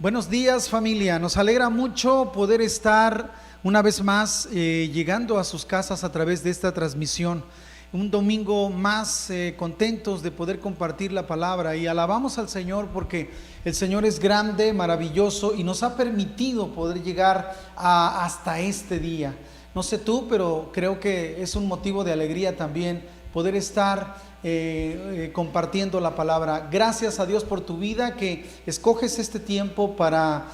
Buenos días, familia. Nos alegra mucho poder estar una vez más llegando a sus casas a través de esta transmisión. Un domingo más contentos de poder compartir la palabra, y alabamos al Señor porque el Señor es grande, maravilloso, y nos ha permitido poder llegar hasta este día. No sé tú, pero creo que es un motivo de alegría también poder estar compartiendo la palabra. Gracias a Dios por tu vida, que escoges este tiempo para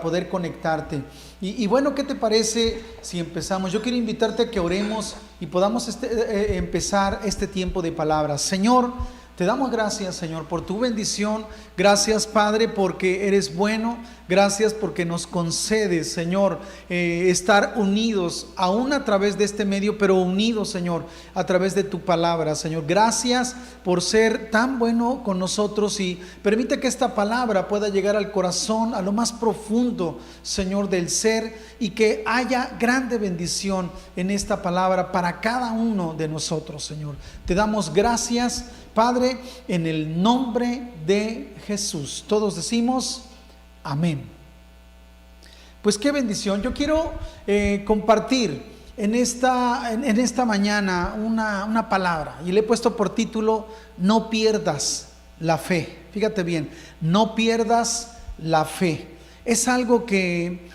poder conectarte. Y bueno, ¿qué te parece si empezamos? Yo quiero invitarte a que oremos y podamos empezar este tiempo de palabras. Señor, te damos gracias, Señor, por tu bendición. Gracias, Padre, porque eres bueno. Gracias porque nos concedes, Señor, estar unidos, aún a través de este medio, pero unidos, Señor, a través de tu palabra, Señor. Gracias por ser tan bueno con nosotros, y permite que esta palabra pueda llegar al corazón, a lo más profundo, Señor, del ser, y que haya grande bendición en esta palabra para cada uno de nosotros, Señor. Te damos gracias, Padre, en el nombre de Jesús. Todos decimos amén. Pues qué bendición. Yo quiero compartir en esta mañana una palabra, y le he puesto por título: no pierdas la fe. Fíjate bien, no pierdas la fe. Es algo que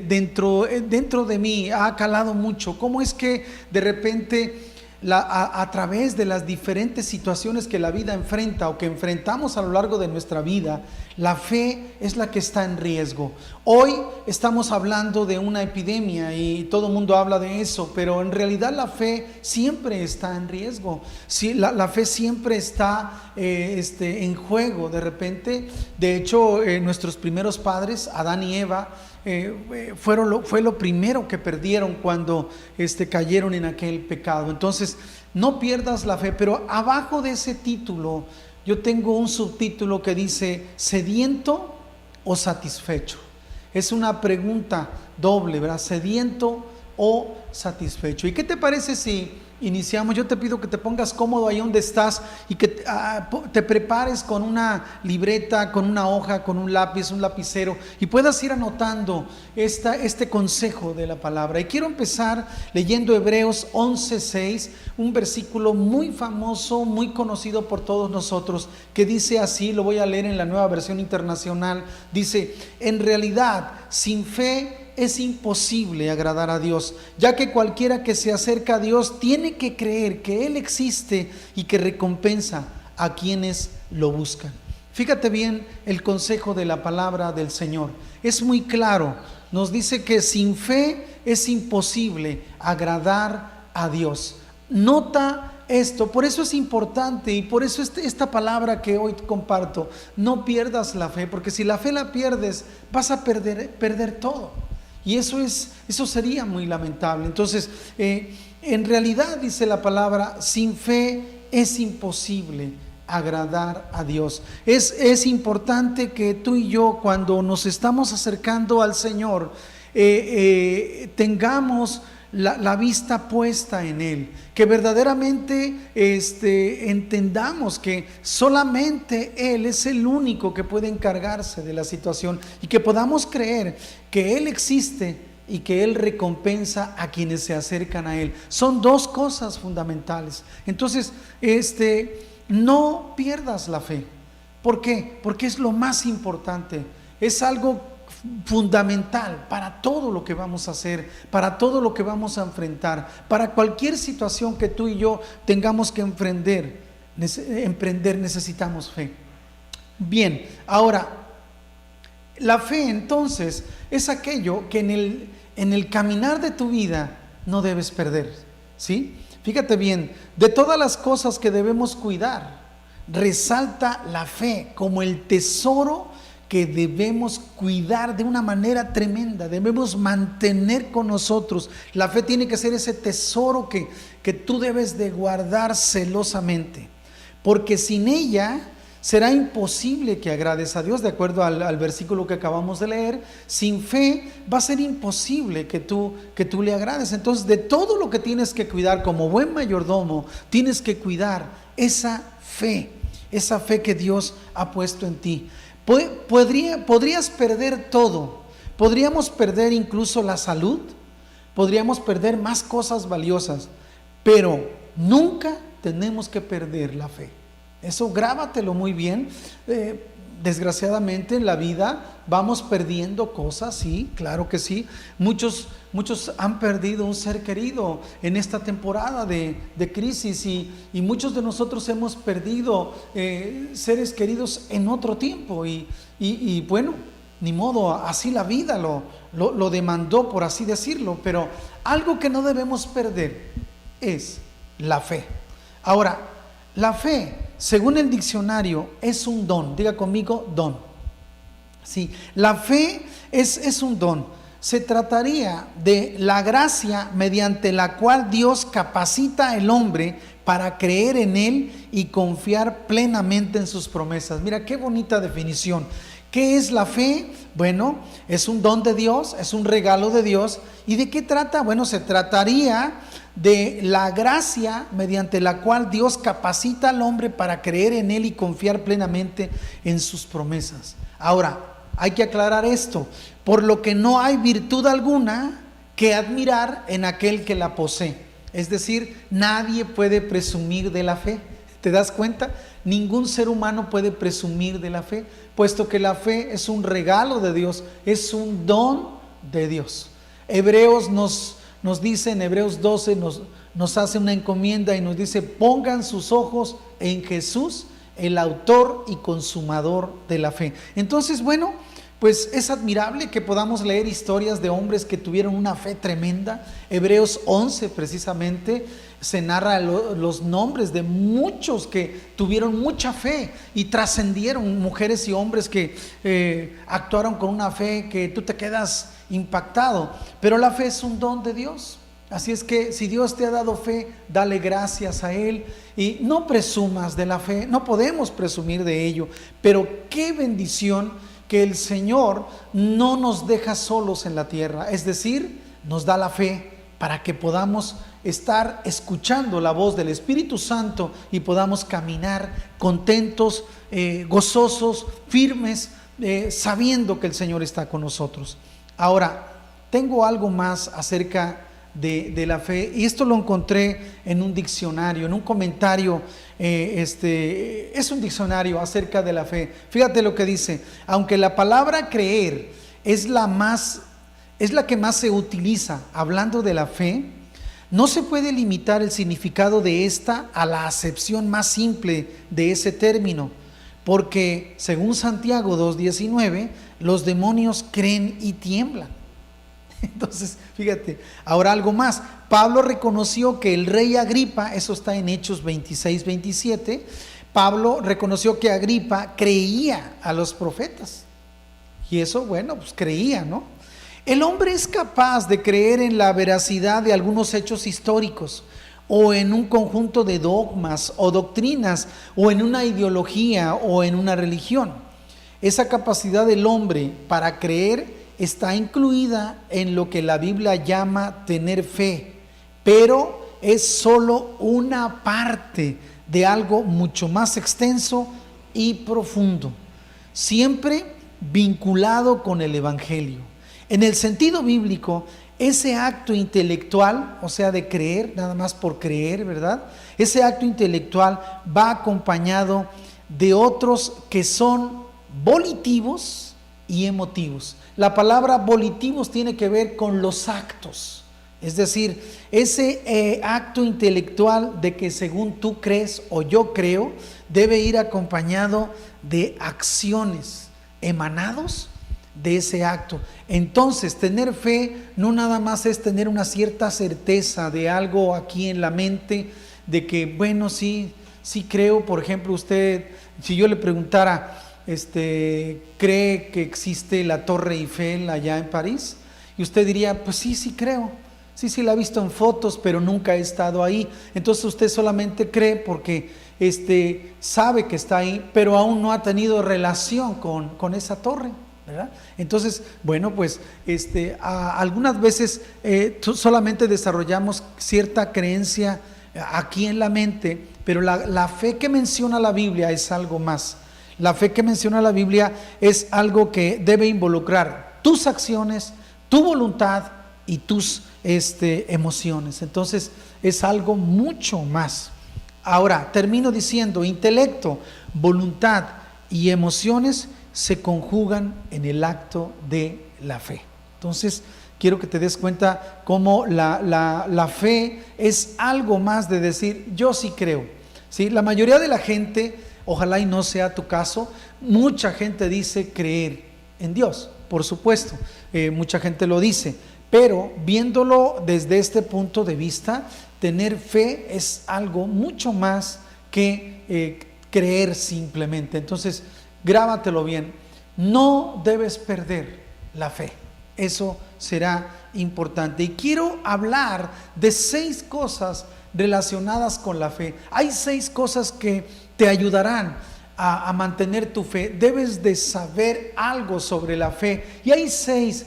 dentro de mí ha calado mucho. ¿Cómo es que de repente a través de las diferentes situaciones que la vida enfrenta o que enfrentamos a lo largo de nuestra vida, la fe es la que está en riesgo? Hoy estamos hablando de una epidemia y todo el mundo habla de eso, pero en realidad la fe siempre está en riesgo. Sí, la fe siempre está en juego de repente. De hecho, nuestros primeros padres, Adán y Eva, fue lo primero que perdieron cuando cayeron en aquel pecado. Entonces, no pierdas la fe. Pero abajo de ese título yo tengo un subtítulo que dice: ¿sediento o satisfecho? Es una pregunta doble, ¿verdad? ¿Sediento o satisfecho? ¿Y qué te parece si iniciamos? Yo te pido que te pongas cómodo ahí donde estás y que te prepares con una libreta, con una hoja, con un lápiz, un lapicero, y puedas ir anotando este consejo de la palabra. Y quiero empezar leyendo Hebreos 11:6, un versículo muy famoso, muy conocido por todos nosotros, que dice así. Lo voy a leer en la Nueva Versión Internacional. Dice: en realidad, sin fe es imposible agradar a Dios, ya que cualquiera que se acerca a Dios tiene que creer que Él existe y que recompensa a quienes lo buscan. Fíjate bien el consejo de la palabra del Señor. Es muy claro. Nos dice que sin fe es imposible agradar a Dios. Nota esto, por eso es importante, y por eso esta palabra que hoy comparto: no pierdas la fe, porque si la fe la pierdes, vas a perder todo. Y eso sería muy lamentable. Entonces, en realidad, dice la palabra, sin fe es imposible agradar a Dios. Es importante que tú y yo, cuando nos estamos acercando al Señor, tengamos la vista puesta en Él, que verdaderamente entendamos que solamente Él es el único que puede encargarse de la situación, y que podamos creer que Él existe y que Él recompensa a quienes se acercan a Él. Son dos cosas fundamentales. Entonces, no pierdas la fe. ¿Por qué? Porque es lo más importante. Es algo fundamental para todo lo que vamos a hacer, para todo lo que vamos a enfrentar, para cualquier situación que tú y yo tengamos que emprender, necesitamos fe. Bien, ahora, la fe entonces es aquello que en el caminar de tu vida no debes perder, ¿sí? Fíjate bien, de todas las cosas que debemos cuidar, resalta la fe como el tesoro que debemos cuidar de una manera tremenda, debemos mantener con nosotros. La fe tiene que ser ese tesoro que tú debes de guardar celosamente, porque sin ella será imposible que agrades a Dios. De acuerdo al versículo que acabamos de leer, sin fe va a ser imposible que tú le agrades. Entonces, de todo lo que tienes que cuidar como buen mayordomo, tienes que cuidar esa fe que Dios ha puesto en ti. Podrías perder todo. Podríamos perder incluso la salud. Podríamos perder más cosas valiosas. Pero nunca tenemos que perder la fe. Eso grábatelo muy bien. Desgraciadamente en la vida vamos perdiendo cosas, sí, claro que sí. Muchos han perdido un ser querido en esta temporada de crisis y muchos de nosotros hemos perdido seres queridos en otro tiempo y bueno, ni modo, así la vida lo demandó, por así decirlo. Pero algo que no debemos perder es la fe. Ahora, la fe, según el diccionario, es un don. Diga conmigo, don. Sí, la fe es un don. Se trataría de la gracia mediante la cual Dios capacita al hombre para creer en Él y confiar plenamente en sus promesas. Mira qué bonita definición. ¿Qué es la fe? Bueno, es un don de Dios, es un regalo de Dios. ¿Y de qué trata? Bueno, se trataría de la gracia mediante la cual Dios capacita al hombre para creer en Él y confiar plenamente en sus promesas. Ahora, hay que aclarar esto, por lo que no hay virtud alguna que admirar en aquel que la posee. Es decir, nadie puede presumir de la fe. ¿Te das cuenta? Ningún ser humano puede presumir de la fe, puesto que la fe es un regalo de Dios, es un don de Dios. Hebreos nos dice, en Hebreos 12 nos hace una encomienda y nos dice: pongan sus ojos en Jesús, el autor y consumador de la fe. Entonces, bueno, pues es admirable que podamos leer historias de hombres que tuvieron una fe tremenda. Hebreos 11 precisamente se narra los nombres de muchos que tuvieron mucha fe y trascendieron, mujeres y hombres que actuaron con una fe que tú te quedas impactado. Pero la fe es un don de Dios. Así es que si Dios te ha dado fe, dale gracias a Él y no presumas de la fe. No podemos presumir de ello, pero qué bendición que el Señor no nos deja solos en la tierra, es decir, nos da la fe para que podamos estar escuchando la voz del Espíritu Santo y podamos caminar contentos, gozosos, firmes, sabiendo que el Señor está con nosotros. Ahora, tengo algo más acerca de la fe, y esto lo encontré en un diccionario, en un comentario, es un diccionario acerca de la fe. Fíjate lo que dice: aunque la palabra creer es la que más se utiliza hablando de la fe, no se puede limitar el significado de esta a la acepción más simple de ese término, porque según Santiago 2:19, los demonios creen y tiemblan. Entonces, fíjate, ahora algo más. Pablo reconoció que el rey Agripa, eso está en Hechos 26-27, Pablo reconoció que Agripa creía a los profetas. Y eso, bueno, pues creía, ¿no? El hombre es capaz de creer en la veracidad de algunos hechos históricos, o en un conjunto de dogmas o doctrinas, o en una ideología o en una religión. Esa capacidad del hombre para creer está incluida en lo que la Biblia llama tener fe, pero es solo una parte de algo mucho más extenso y profundo, siempre vinculado con el Evangelio. En el sentido bíblico, ese acto intelectual, o sea, de creer, nada más por creer, ¿verdad? Ese acto intelectual va acompañado de otros que son volitivos y emotivos. La palabra volitivos tiene que ver con los actos, es decir, ese acto intelectual de que según tú crees o yo creo, debe ir acompañado de acciones emanados de ese acto. Entonces, tener fe no nada más es tener una cierta certeza de algo aquí en la mente, de que, bueno, sí creo. Por ejemplo, usted, si yo le preguntara, ¿cree que existe la Torre Eiffel allá en París? Y usted diría, pues sí creo, sí la he visto en fotos, pero nunca he estado ahí. Entonces usted solamente cree porque sabe que está ahí, pero aún no ha tenido relación con esa torre, ¿verdad? Entonces, bueno, pues algunas veces solamente desarrollamos cierta creencia aquí en la mente, pero la fe que menciona la Biblia es algo más. La fe que menciona la Biblia es algo que debe involucrar tus acciones, tu voluntad y tus emociones. Entonces es algo mucho más. Ahora termino diciendo, intelecto, voluntad y emociones se conjugan en el acto de la fe. Entonces quiero que te des cuenta cómo la fe es algo más de decir, yo sí creo, ¿sí? La mayoría de la gente, ojalá y no sea tu caso, mucha gente dice creer en Dios, por supuesto, mucha gente lo dice, pero viéndolo desde este punto de vista, tener fe es algo mucho más que creer simplemente. Entonces, grábatelo bien, no debes perder la fe, eso será importante. Y quiero hablar de 6 cosas relacionadas con la fe. Hay 6 cosas que te ayudarán a mantener tu fe. Debes de saber algo sobre la fe. Y hay 6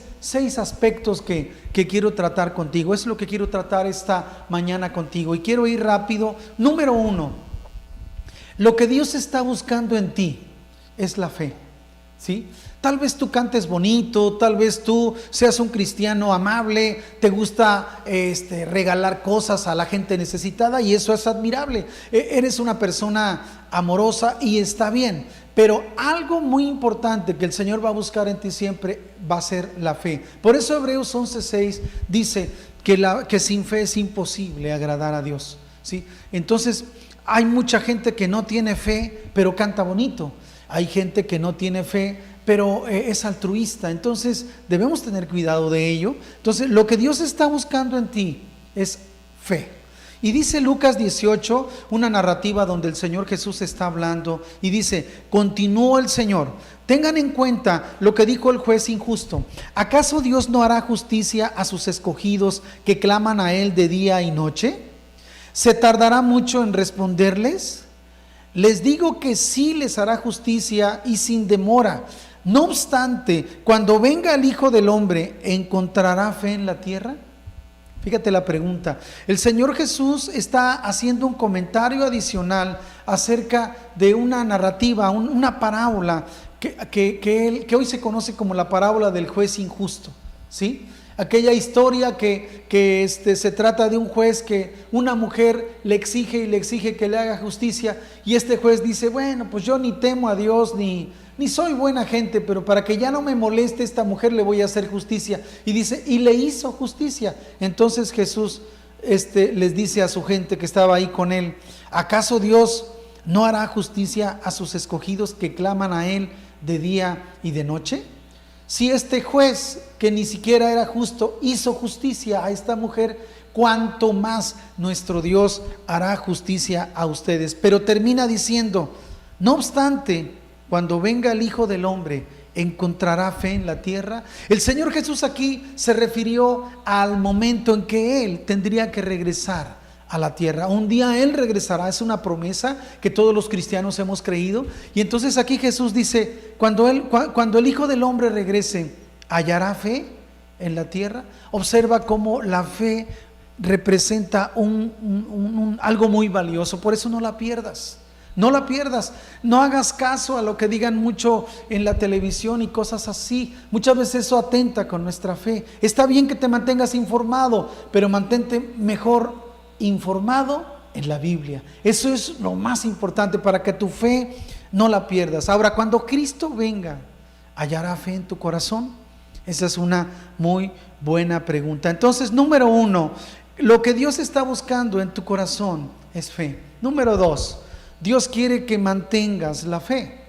aspectos que quiero tratar contigo. Es lo que quiero tratar esta mañana contigo. Y quiero ir rápido. Número 1. Lo que Dios está buscando en ti es la fe, ¿sí? Tal vez tú cantes bonito, tal vez tú seas un cristiano amable, te gusta regalar cosas a la gente necesitada y eso es admirable. Eres una persona amorosa y está bien, pero algo muy importante que el Señor va a buscar en ti siempre va a ser la fe. Por eso Hebreos 11:6 dice que sin fe es imposible agradar a Dios, ¿sí? Entonces hay mucha gente que no tiene fe, pero canta bonito. Hay gente que no tiene fe, pero es altruista. Entonces debemos tener cuidado de ello. Entonces lo que Dios está buscando en ti es fe. Y dice Lucas 18, una narrativa donde el Señor Jesús está hablando y dice, continuó el Señor, tengan en cuenta lo que dijo el juez injusto. ¿Acaso Dios no hará justicia a sus escogidos que claman a Él de día y noche? ¿Se tardará mucho en responderles? Les digo que sí les hará justicia y sin demora. No obstante, cuando venga el Hijo del Hombre, ¿encontrará fe en la tierra? Fíjate la pregunta. El Señor Jesús está haciendo un comentario adicional acerca de una narrativa, una parábola que hoy se conoce como la parábola del juez injusto, ¿sí? Aquella historia que se trata de un juez que una mujer le exige que le haga justicia y este juez dice, bueno, pues yo ni temo a Dios ni soy buena gente, pero para que ya no me moleste esta mujer le voy a hacer justicia. Y dice, y le hizo justicia. Entonces Jesús les dice a su gente que estaba ahí con él, ¿acaso Dios no hará justicia a sus escogidos que claman a Él de día y de noche? Si este juez, que ni siquiera era justo, hizo justicia a esta mujer, cuánto más nuestro Dios hará justicia a ustedes. Pero termina diciendo, no obstante, cuando venga el Hijo del Hombre, ¿encontrará fe en la tierra? El Señor Jesús aquí se refirió al momento en que Él tendría que regresar a la tierra. Un día Él regresará, es una promesa que todos los cristianos hemos creído. Y entonces aquí Jesús dice, cuando el Hijo del Hombre regrese, ¿hallará fe en la tierra? Observa cómo la fe representa algo muy valioso, por eso no la pierdas. No la pierdas, no hagas caso a lo que digan mucho en la televisión y cosas así. Muchas veces eso atenta con nuestra fe. Está bien que te mantengas informado, pero mantente mejor informado en la Biblia. Eso es lo más importante para que tu fe no la pierdas. Ahora, cuando Cristo venga, ¿hallará fe en tu corazón? Esa es una muy buena pregunta. Entonces, número 1, lo que Dios está buscando en tu corazón es fe. Número 2, Dios quiere que mantengas la fe.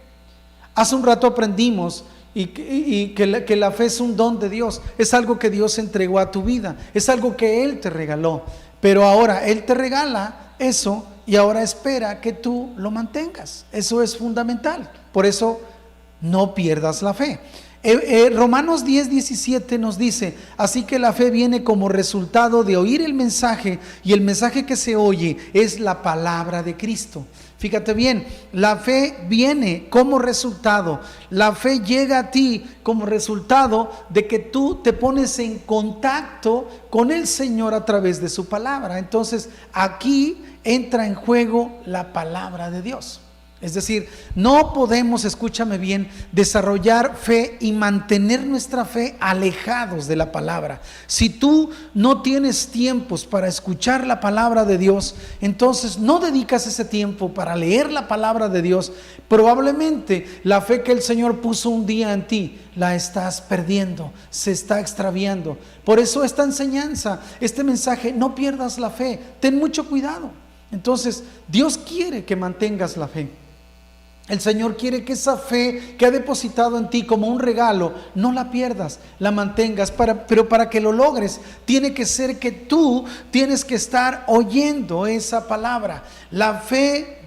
Hace un rato aprendimos que la fe es un don de Dios, es algo que Dios entregó a tu vida, es algo que Él te regaló, pero ahora Él te regala eso y ahora espera que tú lo mantengas. Eso es fundamental, por eso no pierdas la fe. Romanos 10:17 nos dice, así que la fe viene como resultado de oír el mensaje, y el mensaje que se oye es la palabra de Cristo. Fíjate bien, la fe viene como resultado, la fe llega a ti como resultado de que tú te pones en contacto con el Señor a través de su palabra. Entonces aquí entra en juego la palabra de Dios. Es decir, no podemos, escúchame bien, desarrollar fe y mantener nuestra fe alejados de la palabra. Si tú no tienes tiempos para escuchar la palabra de Dios, entonces no dedicas ese tiempo para leer la palabra de Dios, probablemente la fe que el Señor puso un día en ti la estás perdiendo, se está extraviando. Por eso esta enseñanza, este mensaje, no pierdas la fe, ten mucho cuidado. Entonces, Dios quiere que mantengas la fe. El Señor quiere que esa fe que ha depositado en ti como un regalo, no la pierdas, la mantengas, pero para que lo logres, tiene que ser que tú tienes que estar oyendo esa palabra. La fe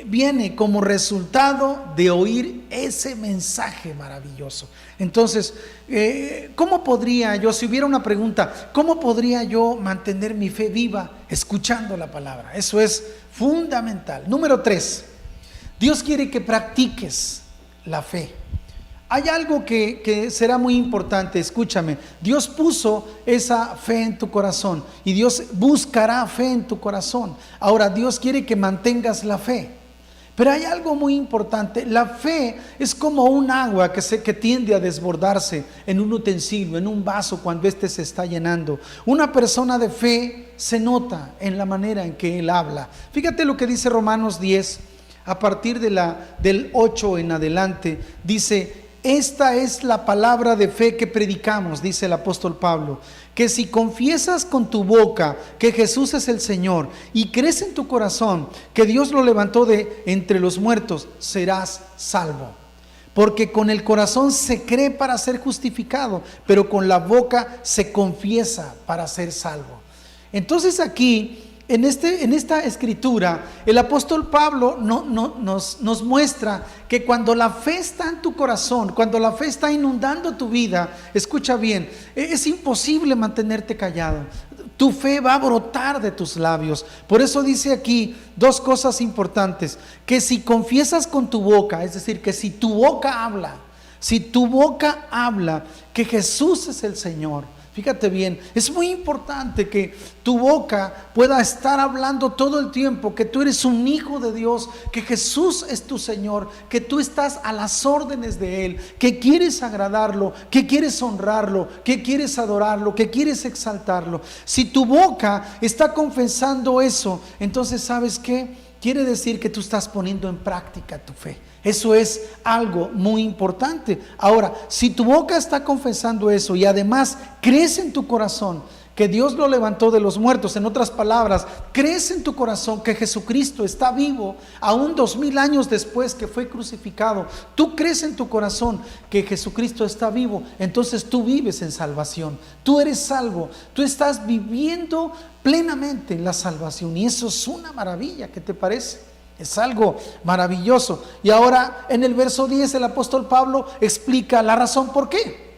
viene como resultado de oír ese mensaje maravilloso. Entonces, ¿cómo podría yo, si hubiera una pregunta, cómo podría yo mantener mi fe viva escuchando la palabra? Eso es fundamental. Número 3. Dios quiere que practiques la fe. Hay algo que será muy importante, escúchame. Dios puso esa fe en tu corazón y Dios buscará fe en tu corazón. Ahora, Dios quiere que mantengas la fe. Pero hay algo muy importante. La fe es como un agua que tiende a desbordarse en un utensilio, en un vaso cuando éste se está llenando. Una persona de fe se nota en la manera en que él habla. Fíjate lo que dice Romanos 10. A partir del 8 en adelante, dice: esta es la palabra de fe que predicamos, dice el apóstol Pablo, que si confiesas con tu boca que Jesús es el Señor y crees en tu corazón que Dios lo levantó de entre los muertos, serás salvo. Porque con el corazón se cree para ser justificado, pero con la boca se confiesa para ser salvo. Entonces aquí, en esta escritura, el apóstol Pablo nos muestra que cuando la fe está en tu corazón, cuando la fe está inundando tu vida, escucha bien, es imposible mantenerte callado. Tu fe va a brotar de tus labios. Por eso dice aquí dos cosas importantes: que si confiesas con tu boca, es decir, que si tu boca habla que Jesús es el Señor. Fíjate bien, es muy importante que tu boca pueda estar hablando todo el tiempo que tú eres un hijo de Dios, que Jesús es tu Señor, que tú estás a las órdenes de Él, que quieres agradarlo, que quieres honrarlo, que quieres adorarlo, que quieres exaltarlo. Si tu boca está confesando eso, entonces ¿sabes qué? Quiere decir que tú estás poniendo en práctica tu fe. Eso es algo muy importante. Ahora, si tu boca está confesando eso y además crees en tu corazón que Dios lo levantó de los muertos, en otras palabras, crees en tu corazón que Jesucristo está vivo aún 2000 años después que fue crucificado, tú crees en tu corazón que Jesucristo está vivo, entonces tú vives en salvación, tú eres salvo, tú estás viviendo plenamente en la salvación, y eso es una maravilla. ¿Qué te parece? Es algo maravilloso. Y ahora en el verso 10 el apóstol Pablo explica la razón por qué.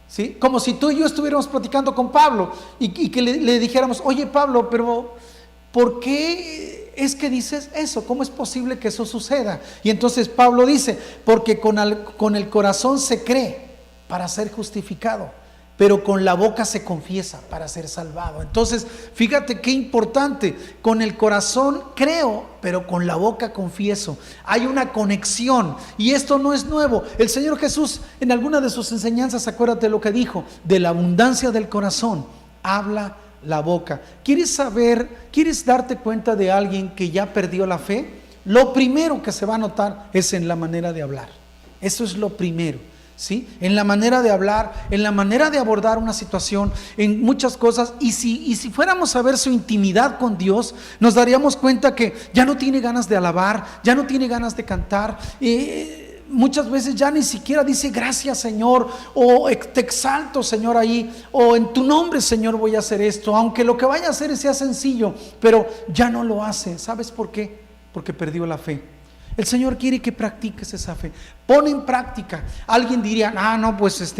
¿Sí? Como si tú y yo estuviéramos platicando con Pablo y que le dijéramos: oye Pablo, pero ¿por qué es que dices eso? ¿Cómo es posible que eso suceda? Y entonces Pablo dice: porque con el corazón se cree para ser justificado, pero con la boca se confiesa para ser salvado. Entonces, fíjate qué importante: con el corazón creo, pero con la boca confieso. Hay una conexión, y esto no es nuevo. El Señor Jesús, en alguna de sus enseñanzas, acuérdate lo que dijo: de la abundancia del corazón habla la boca. ¿Quieres darte cuenta de alguien que ya perdió la fe? Lo primero que se va a notar es en la manera de hablar. Eso es lo primero. ¿Sí? En la manera de hablar, en la manera de abordar una situación, en muchas cosas. Y si fuéramos a ver su intimidad con Dios, nos daríamos cuenta que ya no tiene ganas de alabar, ya no tiene ganas de cantar, muchas veces ya ni siquiera dice gracias Señor, o te exalto Señor ahí, o en tu nombre Señor voy a hacer esto, aunque lo que vaya a hacer sea sencillo, pero ya no lo hace. ¿Sabes por qué? Porque perdió la fe. El Señor quiere que practiques esa fe. Pon en práctica. Alguien diría: no, pues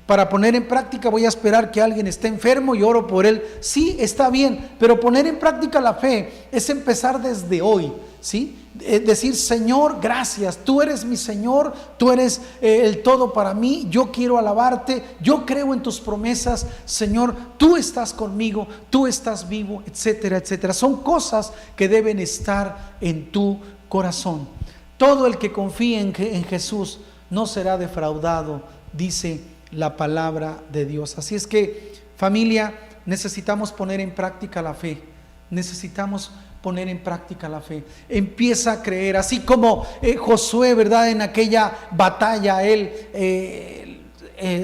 para poner en práctica voy a esperar que alguien esté enfermo y oro por él. Sí, está bien, pero poner en práctica la fe es empezar desde hoy, ¿sí? Decir: Señor, gracias, tú eres mi Señor, tú eres el todo para mí, yo quiero alabarte, yo creo en tus promesas, Señor, tú estás conmigo, tú estás vivo, etcétera, etcétera. Son cosas que deben estar en tu corazón. Todo el que confíe en Jesús no será defraudado, dice la palabra de Dios. Así es que, familia, necesitamos poner en práctica la fe. Necesitamos poner en práctica la fe. Empieza a creer, así como Josué, ¿verdad? En aquella batalla, él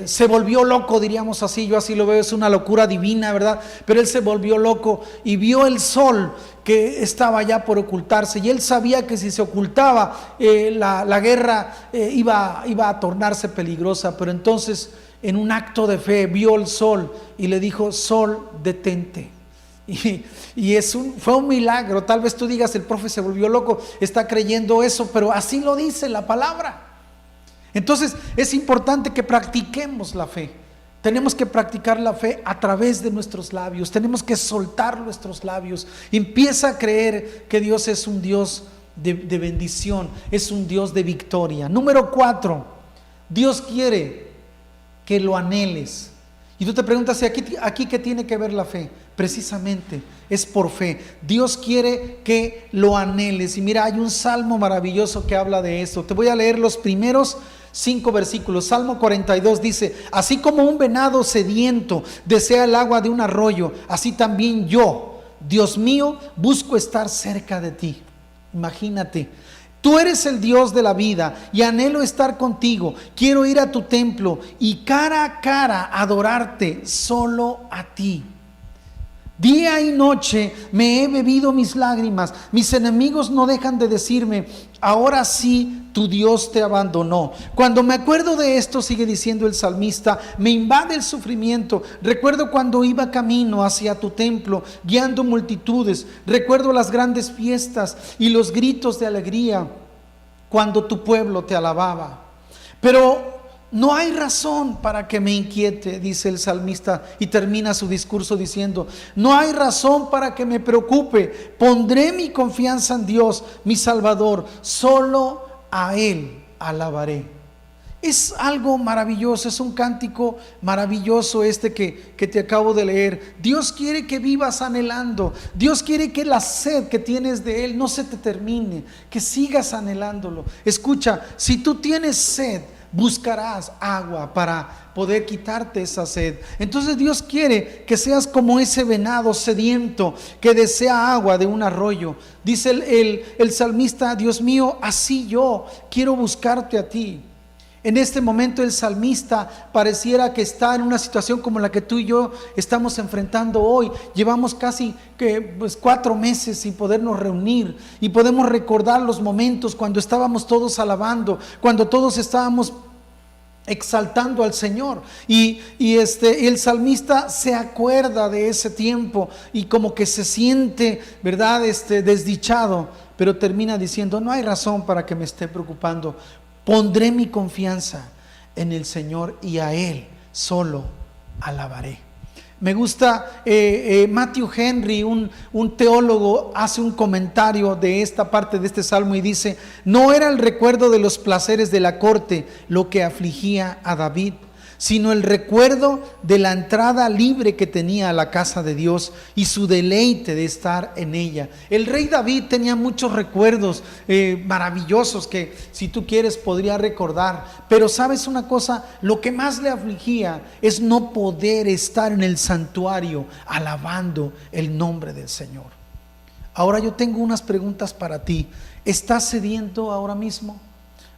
se volvió loco, diríamos así, yo así lo veo, es una locura divina, ¿verdad? Pero él se volvió loco y vio el sol que estaba ya por ocultarse, y él sabía que si se ocultaba la guerra iba a tornarse peligrosa. Pero entonces, en un acto de fe, vio el sol y le dijo: sol, detente. Y fue un milagro. Tal vez tú digas: el profe se volvió loco, está creyendo eso, pero así lo dice la palabra. Entonces es importante que practiquemos la fe. Tenemos que practicar la fe a través de nuestros labios. Tenemos que soltar nuestros labios. Empieza a creer que Dios es un Dios de bendición, es un Dios de victoria. Número 4, Dios quiere que lo anheles. Y tú te preguntas: ¿y aquí qué tiene que ver la fe? Precisamente es por fe. Dios quiere que lo anheles. Y mira, hay un salmo maravilloso que habla de esto. Te voy a leer los primeros 5 versículos. Salmo 42 dice: así como un venado sediento desea el agua de un arroyo, así también yo, Dios mío, busco estar cerca de ti. Imagínate, tú eres el Dios de la vida y anhelo estar contigo. Quiero ir a tu templo y cara a cara adorarte, solo a ti. Día y noche me he bebido mis lágrimas. Mis enemigos no dejan de decirme: ahora sí, tu Dios te abandonó. Cuando me acuerdo de esto, sigue diciendo el salmista, me invade el sufrimiento. Recuerdo cuando iba camino hacia tu templo, guiando multitudes. Recuerdo las grandes fiestas y los gritos de alegría cuando tu pueblo te alababa. Pero no hay razón para que me inquiete, dice el salmista, y termina su discurso diciendo: no hay razón para que me preocupe. Pondré mi confianza en Dios, mi Salvador. Solo a Él alabaré. Es algo maravilloso, es un cántico maravilloso que te acabo de leer. Dios quiere que vivas anhelando. Dios quiere que la sed que tienes de Él no se te termine, que sigas anhelándolo. Escucha, si tú tienes sed, buscarás agua para poder quitarte esa sed. Entonces Dios quiere que seas como ese venado sediento que desea agua de un arroyo. Dice el salmista: Dios mío, así yo quiero buscarte a ti. En este momento el salmista pareciera que está en una situación como la que tú y yo estamos enfrentando hoy. Llevamos casi 4 meses sin podernos reunir, y podemos recordar los momentos cuando estábamos todos alabando, cuando todos estábamos exaltando al Señor, y el salmista se acuerda de ese tiempo y como que se siente, ¿verdad?, desdichado, pero termina diciendo: no hay razón para que me esté preocupando. Pondré mi confianza en el Señor y a Él solo alabaré. Me gusta Matthew Henry, un teólogo, hace un comentario de esta parte de este salmo y dice: no era el recuerdo de los placeres de la corte lo que afligía a David, sino el recuerdo de la entrada libre que tenía a la casa de Dios y su deleite de estar en ella. El rey David tenía muchos recuerdos maravillosos que, si tú quieres, podría recordar, pero ¿sabes una cosa? Lo que más le afligía es no poder estar en el santuario alabando el nombre del Señor. Ahora yo tengo unas preguntas para ti. ¿Estás sediento ahora mismo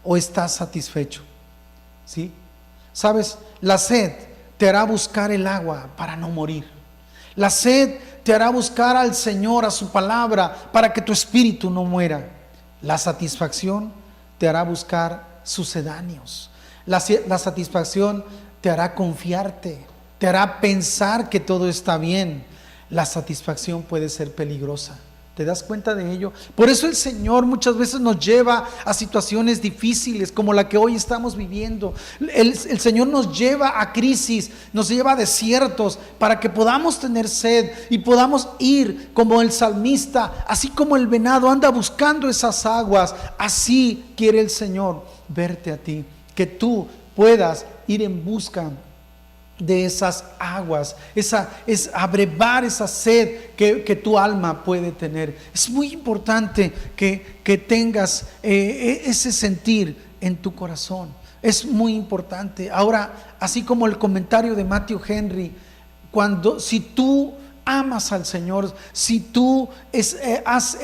o estás satisfecho? ¿Sí? ¿Sabes? La sed te hará buscar el agua para no morir. La sed te hará buscar al Señor, a su palabra, para que tu espíritu no muera. La satisfacción te hará buscar sucedáneos. La satisfacción te hará confiarte, te hará pensar que todo está bien. La satisfacción puede ser peligrosa. ¿Te das cuenta de ello? Por eso el Señor muchas veces nos lleva a situaciones difíciles como la que hoy estamos viviendo. El Señor nos lleva a crisis, nos lleva a desiertos para que podamos tener sed y podamos ir como el salmista, así como el venado anda buscando esas aguas. Así quiere el Señor verte a ti, que tú puedas ir en busca de esas aguas, es abrevar esa sed que tu alma puede tener. Es muy importante que tengas ese sentir en tu corazón. Es muy importante. Ahora, así como el comentario de Matthew Henry, si tú amas al Señor, si tú has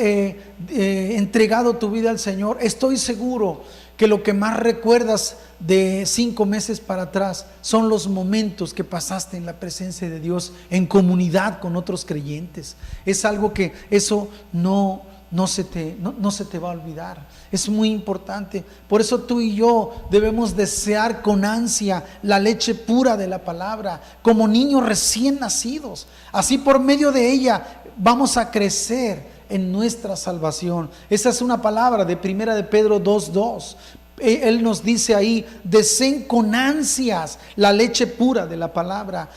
entregado tu vida al Señor, estoy seguro que lo que más recuerdas de 5 meses para atrás son los momentos que pasaste en la presencia de Dios, en comunidad con otros creyentes. Es algo que eso no se te va a olvidar. Es muy importante. Por eso tú y yo debemos desear con ansia la leche pura de la palabra, como niños recién nacidos. Así, por medio de ella vamos a crecer en nuestra salvación. Esa es una palabra de Primera de Pedro 2:2. Él nos dice ahí: deseen con ansias la leche pura de la palabra,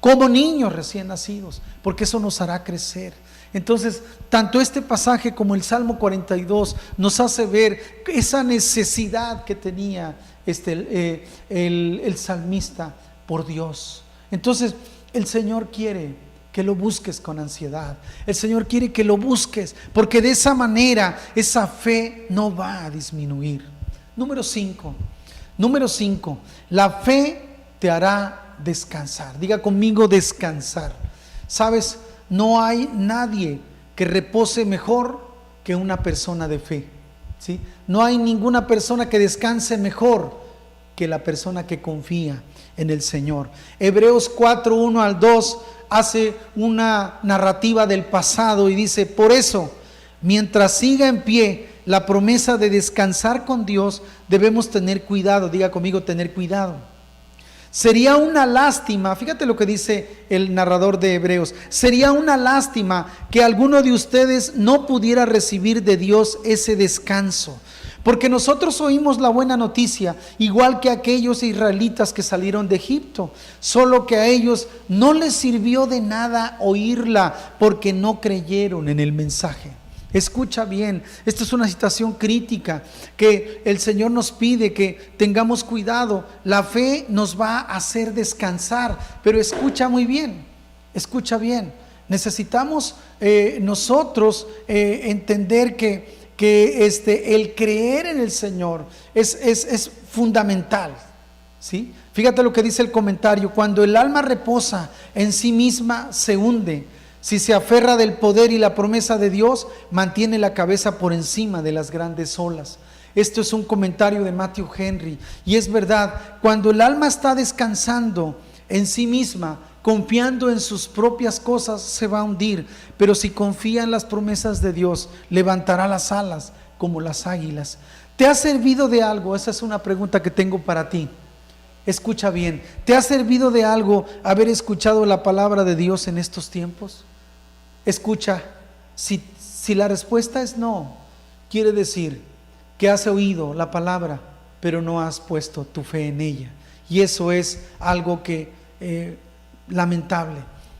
como niños recién nacidos, porque eso nos hará crecer. Entonces, tanto este pasaje como el Salmo 42 nos hace ver esa necesidad que tenía el salmista por Dios. Entonces, el Señor quiere que lo busques con ansiedad. El Señor quiere que lo busques, porque de esa manera esa fe no va a disminuir. Número 5, la fe te hará descansar. Diga conmigo: descansar. ¿Sabes? No hay nadie que repose mejor que una persona de fe, ¿sí? No hay ninguna persona que descanse mejor que la persona que confía en el Señor. Hebreos 4:1-2 hace una narrativa del pasado y dice: por eso, mientras siga en pie la promesa de descansar con Dios, debemos tener cuidado. Diga conmigo: tener cuidado. Sería una lástima, fíjate lo que dice el narrador de Hebreos, sería una lástima que alguno de ustedes no pudiera recibir de Dios ese descanso. Porque nosotros oímos la buena noticia, igual que aquellos israelitas que salieron de Egipto, solo que a ellos no les sirvió de nada oírla, porque no creyeron en el mensaje. Escucha bien, esta es una situación crítica que el Señor nos pide que tengamos cuidado. La fe nos va a hacer descansar, pero escucha muy bien, escucha bien. Necesitamos nosotros entender que el creer en el Señor es fundamental, ¿sí? Fíjate lo que dice el comentario: cuando el alma reposa en sí misma, se hunde. Si se aferra del poder y la promesa de Dios, mantiene la cabeza por encima de las grandes olas. Esto es un comentario de Matthew Henry, y es verdad. Cuando el alma está descansando en sí misma, confiando en sus propias cosas, se va a hundir. Pero si confía en las promesas de Dios, levantará las alas como las águilas. ¿Te ha servido de algo? Esa es una pregunta que tengo para ti. Escucha bien, ¿te ha servido de algo haber escuchado la palabra de Dios en estos tiempos? Escucha, si la respuesta es no, quiere decir que has oído la palabra, pero no has puesto tu fe en ella. Y eso es algo que lamentable.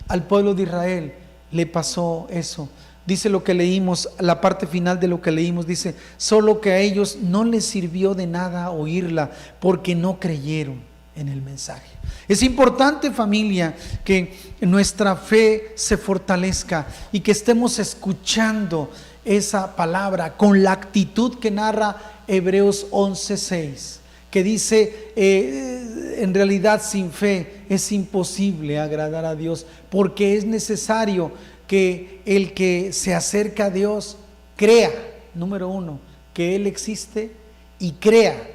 Al pueblo de Israel le pasó eso. Dice lo que leímos, la parte final de lo que leímos, dice: solo que a ellos no les sirvió de nada oírla, porque no creyeron en el mensaje. Es importante, familia, que nuestra fe se fortalezca y que estemos escuchando esa palabra con la actitud que narra Hebreos 11:6, que dice: en realidad sin fe es imposible agradar a Dios, porque es necesario que el que se acerca a Dios crea, número 1, que Él existe, y crea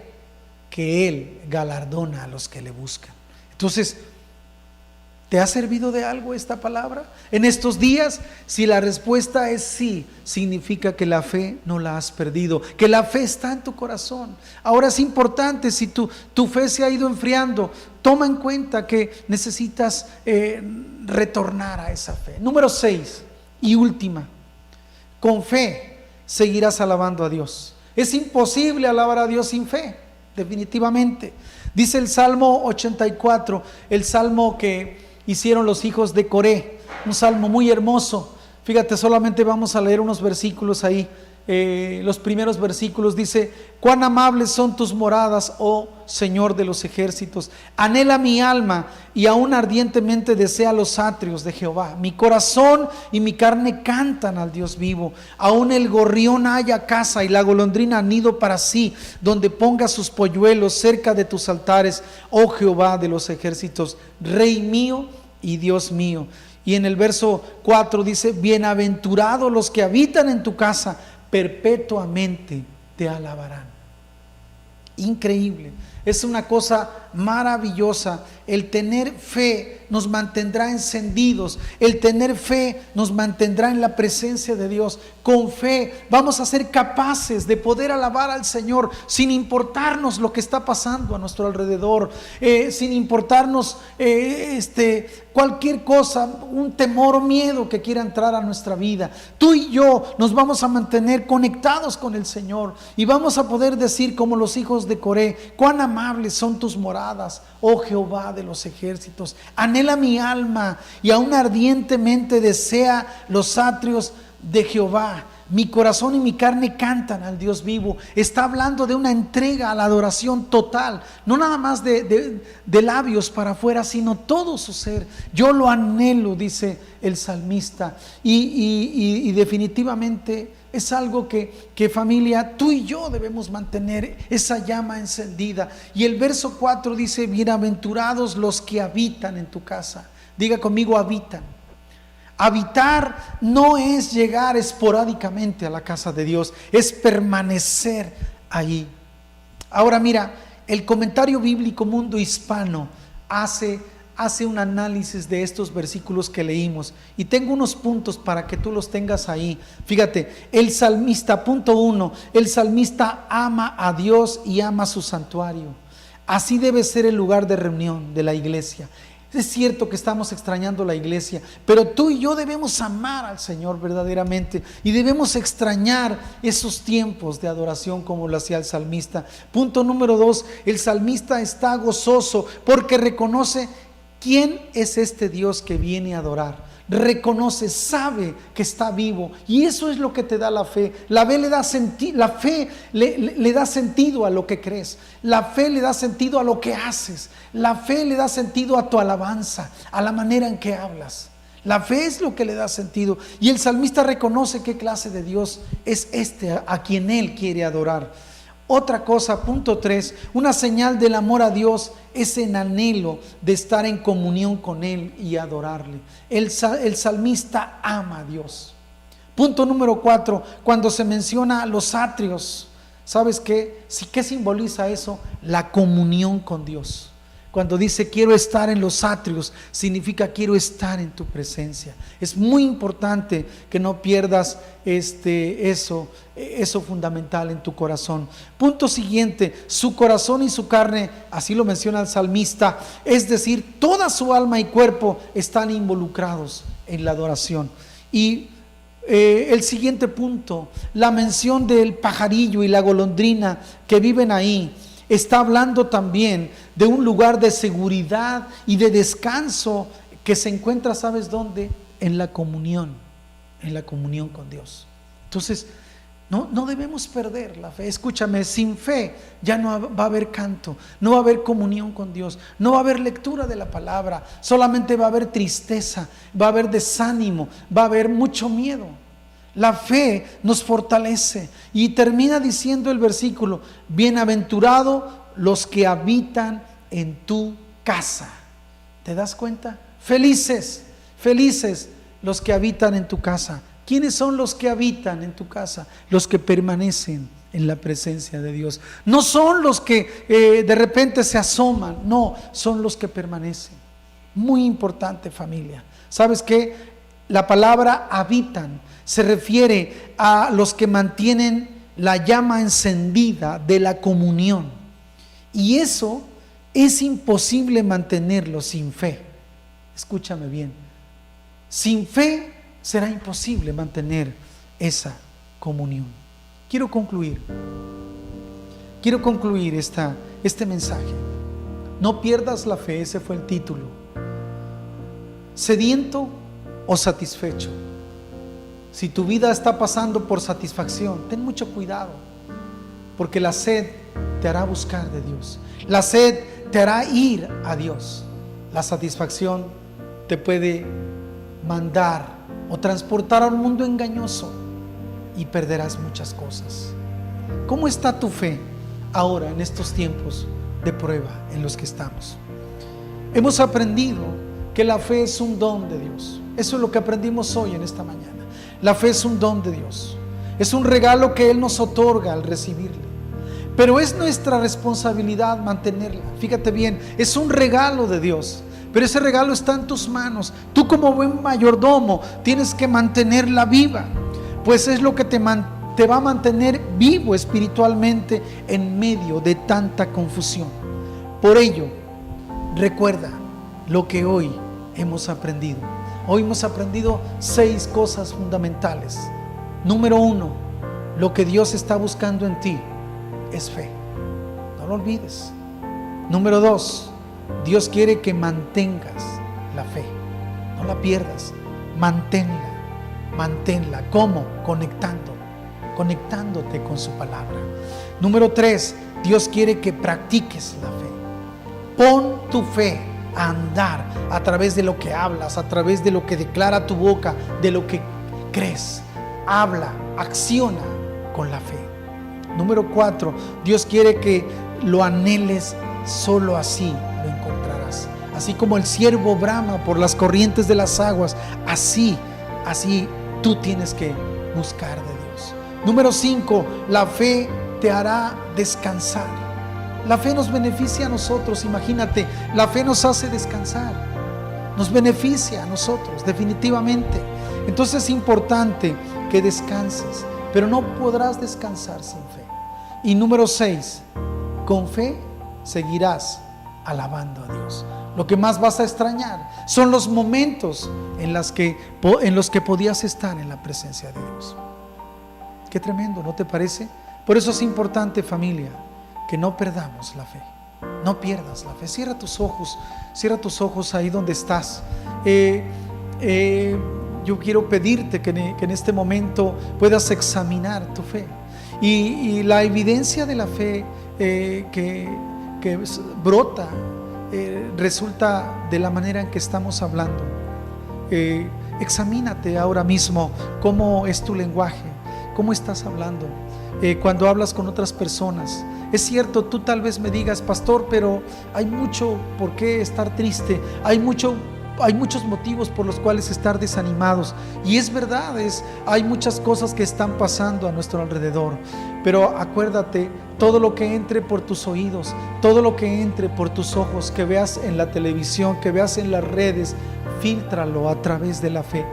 que Él galardona a los que le buscan. Entonces, ¿te ha servido de algo esta palabra en estos días? Si la respuesta es sí, significa que la fe no la has perdido, que la fe está en tu corazón. Ahora es importante, si tu fe se ha ido enfriando, toma en cuenta que necesitas retornar a esa fe. Número 6 y última: con fe seguirás alabando a Dios. Es imposible alabar a Dios sin fe, definitivamente. Dice el Salmo 84, el salmo que hicieron los hijos de Coré, un salmo muy hermoso. Fíjate, solamente vamos a leer unos versículos ahí. Los primeros versículos dice: cuán amables son tus moradas, oh Señor de los ejércitos. Anhela mi alma y aún ardientemente desea los atrios de Jehová. Mi corazón y mi carne cantan al Dios vivo. Aún el gorrión halla casa y la golondrina nido para sí, donde ponga sus polluelos cerca de tus altares, oh Jehová de los ejércitos, Rey mío y Dios mío. Y en el verso 4 dice: bienaventurados los que habitan en tu casa, perpetuamente te alabarán. Increíble, es una cosa maravillosa. El tener fe nos mantendrá encendidos, el tener fe nos mantendrá en la presencia de Dios. Con fe vamos a ser capaces de poder alabar al Señor sin importarnos lo que está pasando a nuestro alrededor, sin importarnos cualquier cosa, un temor o miedo que quiera entrar a nuestra vida. Tú y yo nos vamos a mantener conectados con el Señor y vamos a poder decir como los hijos de Coré: cuán amables son tus moradas, oh Jehová de los ejércitos. Anhela mi alma y aún ardientemente desea los atrios de Jehová. Mi corazón y mi carne cantan al Dios vivo. Está hablando de una entrega a la adoración total, no nada más de labios para afuera, sino todo su ser. Yo lo anhelo, dice el salmista, y definitivamente es algo que familia, tú y yo debemos mantener esa llama encendida. Y el verso 4 dice: bienaventurados los que habitan en tu casa. Diga conmigo: habitan. Habitar no es llegar esporádicamente a la casa de Dios, es permanecer allí. Ahora mira, el Comentario Bíblico Mundo Hispano hace un análisis de estos versículos que leímos, y tengo unos puntos para que tú los tengas ahí. Fíjate, el salmista, punto 1, el salmista ama a Dios y ama su santuario. Así debe ser el lugar de reunión de la iglesia. Es cierto que estamos extrañando la iglesia, pero tú y yo debemos amar al Señor verdaderamente y debemos extrañar esos tiempos de adoración como lo hacía el salmista. Punto número 2, el salmista está gozoso porque reconoce quién es este Dios que viene a adorar. Reconoce, sabe que está vivo, y eso es lo que te da la fe. La fe le da sentido a lo que crees. La fe le da sentido a lo que haces. La fe le da sentido a tu alabanza, a la manera en que hablas. La fe es lo que le da sentido. Y el salmista reconoce qué clase de Dios es este a quien él quiere adorar. Otra cosa, punto 3, una señal del amor a Dios es el anhelo de estar en comunión con Él y adorarle. El salmista ama a Dios. Punto número 4, cuando se menciona los atrios, ¿sabes qué? ¿Qué simboliza eso? La comunión con Dios. Cuando dice quiero estar en los atrios, significa quiero estar en tu presencia. Es muy importante que no pierdas eso fundamental en tu corazón. Punto siguiente, su corazón y su carne, así lo menciona el salmista, es decir, toda su alma y cuerpo están involucrados en la adoración. Y el siguiente punto, la mención del pajarillo y la golondrina que viven ahí, está hablando también de un lugar de seguridad y de descanso que se encuentra, ¿sabes dónde? En la comunión con Dios. Entonces, no debemos perder la fe. Escúchame, sin fe ya no va a haber canto, no va a haber comunión con Dios, no va a haber lectura de la palabra, solamente va a haber tristeza, va a haber desánimo, va a haber mucho miedo. La fe nos fortalece, y termina diciendo el versículo: bienaventurados los que habitan en tu casa. ¿Te das cuenta? Felices los que habitan en tu casa. ¿Quiénes son los que habitan en tu casa? Los que permanecen en la presencia de Dios. No son los que de repente se asoman, no, son los que permanecen. Muy importante, familia. ¿Sabes qué? La palabra habitan se refiere a los que mantienen la llama encendida de la comunión. Y eso es imposible mantenerlo sin fe. Escúchame bien. Sin fe será imposible mantener esa comunión. Quiero concluir este mensaje. No pierdas la fe, ese fue el título. Sediento o satisfecho. Si tu vida está pasando por satisfacción, ten mucho cuidado, porque la sed te hará buscar de Dios. La sed te hará ir a Dios. La satisfacción te puede mandar o transportar a un mundo engañoso y perderás muchas cosas. ¿Cómo está tu fe ahora en estos tiempos de prueba en los que estamos? Hemos aprendido que la fe es un don de Dios. Eso es lo que aprendimos hoy en esta mañana. La fe es un don de Dios. Es un regalo que Él nos otorga al recibirle. Pero es nuestra responsabilidad mantenerla. Fíjate bien, es un regalo de Dios, pero ese regalo está en tus manos. Tú, como buen mayordomo, tienes que mantenerla viva, pues es lo que te va a mantener vivo espiritualmente en medio de tanta confusión. Por ello, recuerda lo que hoy hemos aprendido. Hoy hemos aprendido 6 cosas fundamentales. Número 1, lo que Dios está buscando en ti es fe. No lo olvides. Número 2, Dios quiere que mantengas la fe. No la pierdas. Manténla. Manténla. ¿Cómo? Conectándote con su palabra. Número 3, Dios quiere que practiques la fe. Pon tu fe a andar a través de lo que hablas, a través de lo que declara tu boca, de lo que crees. Habla, acciona con la fe. Número 4, Dios quiere que lo anheles, solo así lo encontrarás. Así como el ciervo brama por las corrientes de las aguas, así tú tienes que buscar de Dios. Número 5, la fe te hará descansar. La fe nos beneficia a nosotros, imagínate, la fe nos hace descansar, nos beneficia a nosotros, definitivamente. Entonces es importante que descanses, pero no podrás descansar sin fe. Y número 6, con fe seguirás alabando a Dios. Lo que más vas a extrañar son los momentos en los que podías estar en la presencia de Dios. Qué tremendo, ¿no te parece? Por eso es importante, familia, que no perdamos la fe. No pierdas la fe. Cierra tus ojos ahí donde estás. Yo quiero pedirte que en este momento puedas examinar tu fe y la evidencia de la fe que brota resulta de la manera en que estamos hablando. Examínate ahora mismo cómo es tu lenguaje, cómo estás hablando cuando hablas con otras personas. Es cierto, tú tal vez me digas: pastor, pero hay mucho por qué estar triste, hay muchos motivos por los cuales estar desanimados. Y es verdad, hay muchas cosas que están pasando a nuestro alrededor. Pero acuérdate, todo lo que entre por tus oídos, todo lo que entre por tus ojos, que veas en la televisión, que veas en las redes, fíltralo a través de la fe.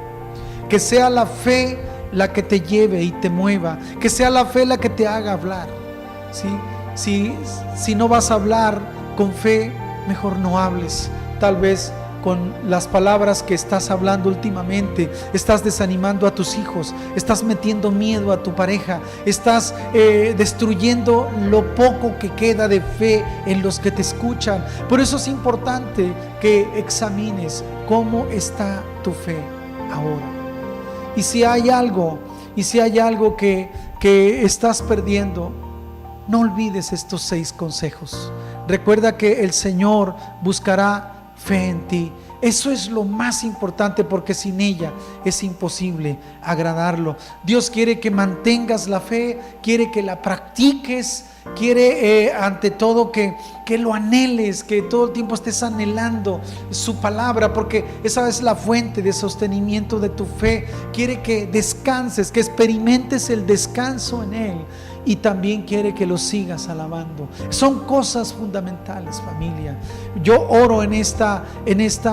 Que sea la fe la que te lleve y te mueva, que sea la fe la que te haga hablar, ¿sí? Si no vas a hablar con fe, mejor no hables. Tal vez con las palabras que estás hablando últimamente estás desanimando a tus hijos, estás metiendo miedo a tu pareja, estás destruyendo lo poco que queda de fe en los que te escuchan. Por eso es importante que examines cómo está tu fe ahora. Y si hay algo que estás perdiendo, no olvides estos 6 consejos. Recuerda que el Señor buscará fe en ti. Eso es lo más importante, porque sin ella es imposible agradarlo. Dios quiere que mantengas la fe, quiere que la practiques, quiere ante todo que lo anheles, que todo el tiempo estés anhelando su palabra, porque esa es la fuente de sostenimiento de tu fe. Quiere que descanses, que experimentes el descanso en Él, y también quiere que lo sigas alabando. Son cosas fundamentales, familia. Yo oro en esta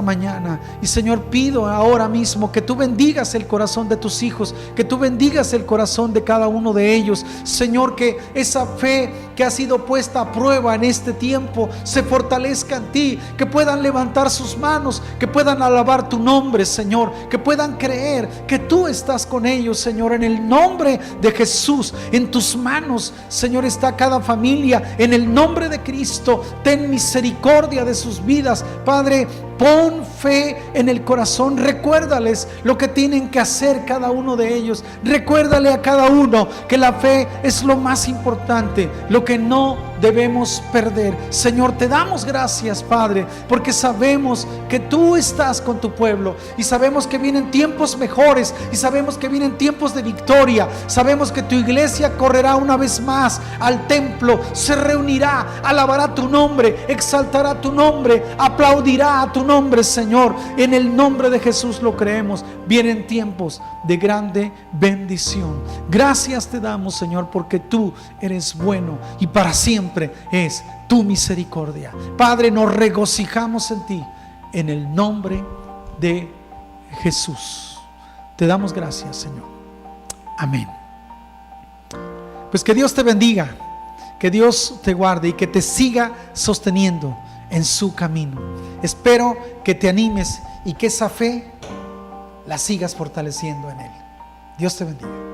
mañana y, Señor, pido ahora mismo que tú bendigas el corazón de tus hijos, que tú bendigas el corazón de cada uno de ellos, Señor, que esa fe que ha sido puesta a prueba en este tiempo se fortalezca en ti, que puedan levantar sus manos, que puedan alabar tu nombre, Señor, que puedan creer que tú estás con ellos, Señor, en el nombre de Jesús. En tus manos, Señor, está cada familia. En el nombre de Cristo, ten misericordia de sus vidas, Padre. Pon fe en el corazón. Recuérdales lo que tienen que hacer cada uno de ellos. Recuérdale a cada uno que la fe es lo más importante, lo que no debemos perder. Señor, te damos gracias, Padre, porque sabemos que tú estás con tu pueblo y sabemos que vienen tiempos mejores y sabemos que vienen tiempos de victoria. Sabemos que tu iglesia correrá una vez más al templo, se reunirá, alabará tu nombre, exaltará tu nombre, aplaudirá a tu nombre, Señor. En el nombre de Jesús lo creemos. Vienen tiempos de grande bendición. Gracias te damos, Señor, porque tú eres bueno y para siempre es tu misericordia. Padre, nos regocijamos en ti, en el nombre de Jesús. Te damos gracias, Señor. Amén. Pues que Dios te bendiga, que Dios te guarde y que te siga sosteniendo en su camino. Espero que te animes y que esa fe la sigas fortaleciendo en Él. Dios te bendiga.